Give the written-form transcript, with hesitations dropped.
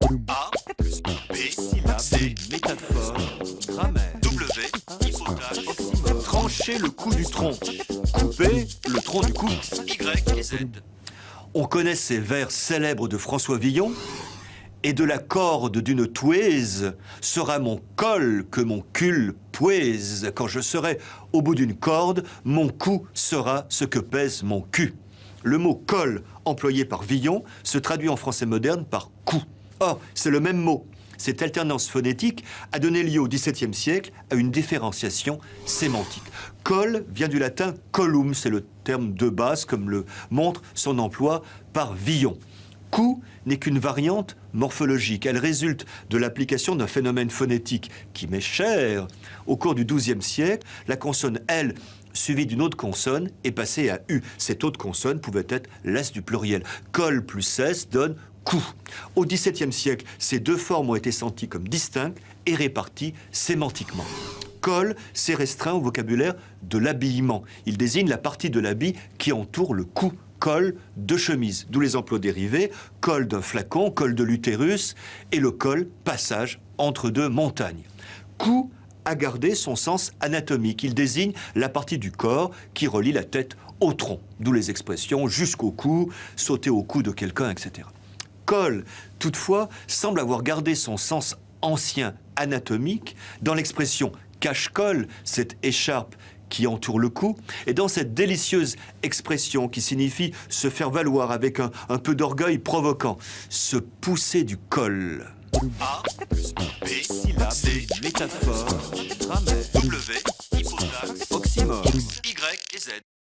A plus B, C, métaphore, grammaire, W, hypothèse, oxymore, trancher le cou du tronc, couper le tronc du cou. Y et Z. On connaît ces vers célèbres de François Villon. Et de la corde d'une touaise sera mon col que mon cul poise. Quand je serai au bout d'une corde, mon cou sera ce que pèse mon cul. Le mot col, employé par Villon, se traduit en français moderne par cou. Or, c'est le même mot. Cette alternance phonétique a donné lieu au XVIIe siècle à une différenciation sémantique. Col vient du latin collum, c'est le terme de base, comme le montre son emploi par Villon. Cou n'est qu'une variante morphologique. Elle résulte de l'application d'un phénomène phonétique qui m'est cher. Au cours du XIIe siècle, la consonne L suivie d'une autre consonne est passée à U. Cette autre consonne pouvait être l'S du pluriel. Col plus S donne cou. Au XVIIe siècle, ces deux formes ont été senties comme distinctes et réparties sémantiquement. Col s'est restreint au vocabulaire de l'habillement. Il désigne la partie de l'habit qui entoure le cou. Col de chemise, d'où les emplois dérivés, col d'un flacon, col de l'utérus, et le col, passage entre deux montagnes. Cou a gardé son sens anatomique. Il désigne la partie du corps qui relie la tête au tronc, d'où les expressions jusqu'au cou, sauter au cou de quelqu'un, etc. Col, toutefois, semble avoir gardé son sens ancien anatomique dans l'expression cache-col, cette écharpe qui entoure le cou, et dans cette délicieuse expression qui signifie se faire valoir avec un peu d'orgueil provoquant, se pousser du col. A plus B, C, Métaphore, grammaire, W, hypothèse, oxymore. Y et Z.